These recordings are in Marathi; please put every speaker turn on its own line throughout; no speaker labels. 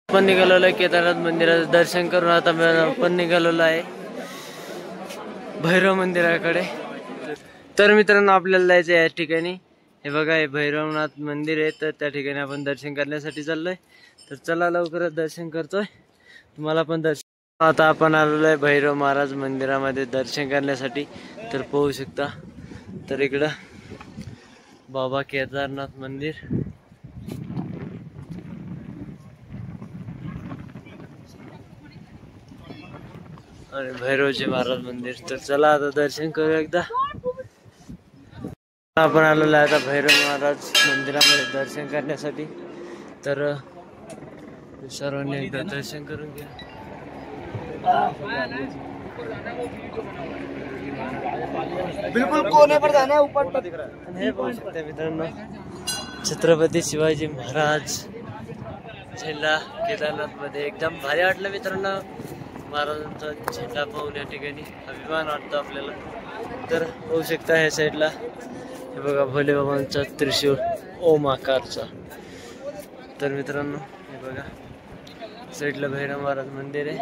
आपण निघालेलो आहे केदारनाथ मंदिराचं दर्शन करून आता आपण निघालेलो आहे भैरव मंदिराकडे। तर मित्रांनो आपल्याला जायचं या ठिकाणी, हे बघा हे भैरवनाथ मंदिर आहे, तर त्या ठिकाणी आपण दर्शन करण्यासाठी चाललोय। तर चला लवकरच दर्शन करतोय, तुम्हाला पण दर्शन। आता आपण आलेलो आहे भैरव महाराज मंदिरामध्ये दर्शन करण्यासाठी। तर पाहू शकता, तर इकडं बाबा केदारनाथ मंदिर, आणि भैरवजी महाराज मंदिर। तर चला आता दर्शन करू एकदा। आपण आलेलो आहे आता भैरव महाराज मंदिरामध्ये दर्शन करण्यासाठी। तर सर्वांनी एकदा दर्शन करून घ्या।
बिल्कुल कोने पर जाना है, ऊपर दिख रहा है।
हे पाहू शकता मित्रांनो, छत्रपती शिवाजी महाराज झेंडा केदारनाथ मध्ये एकदम भारी वाटलं मित्रांनो। महाराजांचा झेंडा पाहून या ठिकाणी अभिमान वाटतो आपल्याला। तर पाहू शकता ह्या साईडला हे बघा भोले बाबांचा त्रिशूळ ओम आकारचा। तर मित्रांनो हे बघा साईडला भैरव महाराज मंदिर आहे।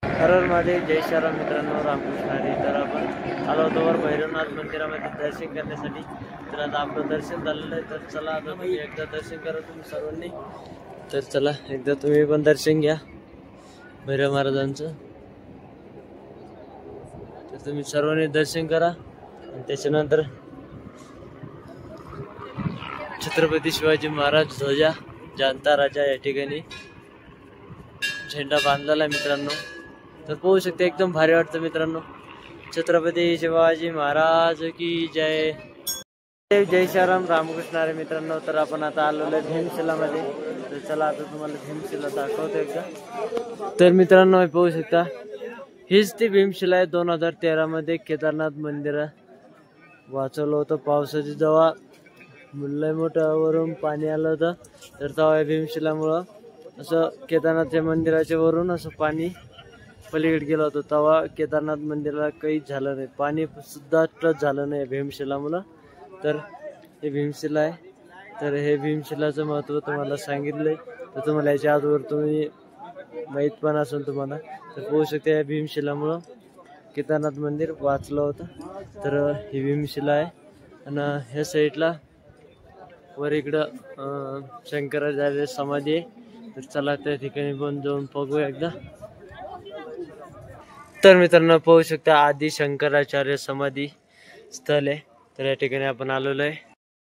हर हर महादेव, जय श्रीराम मित्रांनो, रामकृष्ण हरी। तर आपण आलो होतो वर भैरवनाथ मंदिरामध्ये दर्शन करण्यासाठी। तर आता आपलं दर्शन झालेलं आहे। तर चला आता तुम्ही एकदा दर्शन करा तुम्ही सर्वांनी। तर चला एकदा तुम्ही पण दर्शन घ्या भैरव महाराजांचं। तर तुम्ही सर्वांनी दर्शन करा आणि त्याच्यानंतर छत्रपती शिवाजी महाराज ध्वजा जाणता राजा या ठिकाणी झेंडा बांधलेला आहे मित्रांनो। तर पाहू शकता एकदम भारी वाटतं मित्रांनो। छत्रपती शिवाजी महाराज की जय। जय श्रीराम, रामकृष्ण हरी मित्रांनो। तर आपण आता आलेलो आहे भीमशिलामध्ये। तर चला आता तुम्हाला भीमशिला दाखवतो एकदा। तर मित्रांनो पाहू शकता हीच ती भीमशिला आहे। 2013 मध्ये केदारनाथ मंदिर वाचवलं होतं पावसाची, जेव्हा लय मोठं वरून पाणी आलं होतं। तर तेव्हा भीमशिलामुळं असं केदारनाथच्या मंदिराच्या वरून असं पाणी पलीकडे गेलं होतं, तेव्हा केदारनाथ मंदिराला काहीच झालं नाही, पाणी सुद्धा टच झालं नाही भीमशिलामुळं। तर हे भीमशिला आहे। तर हे भीमशिलाचं महत्त्व तुम्हाला सांगितलंय, तर तुम्हाला याच्या आजवर तुम्ही माहीत पण असेल तुम्हाला। तर पाहू शकता या भीमशिलामुळं केदारनाथ मंदिर वाचलं होतं। तर ही भीमशिला आहे। आणि ह्या साईडला वर इकडं शंकराचार्य समाधी आहे। तर चला त्या ठिकाणी पण जाऊन बघू एकदा। तर मित्रांनो पाहू शकता आदि शंकराचार्य समाधी स्थळ आहे। तर या ठिकाणी आपण आलेलो आहे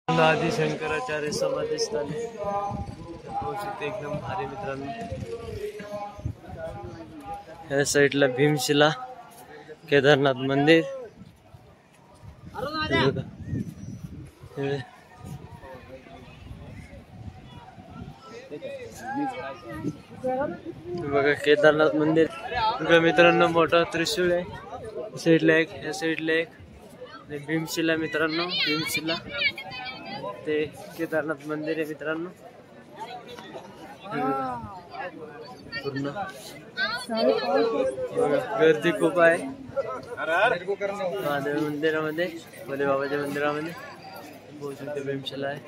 आदि शंकराचार्य समाधी स्थळ आहे। पाहू शकता एकदम भारी मित्रांनो। ह्या साईडला भीमशिला केदारनाथ मंदिर बघा केदारनाथ मंदिर। बघा मित्रांनो मोठा त्रिशूळ आहे साईडला एक, ह्या साईडला एक, भीमशिला मित्रांनो, भीमशिला ते केदारनाथ मंदिर आहे मित्रांनो। पूर्ण गर्दी खूप आहे महादेव मंदिरामध्ये, भोले बाबाच्या मंदिरामध्ये। पाहू शकते भीमशिला आहे।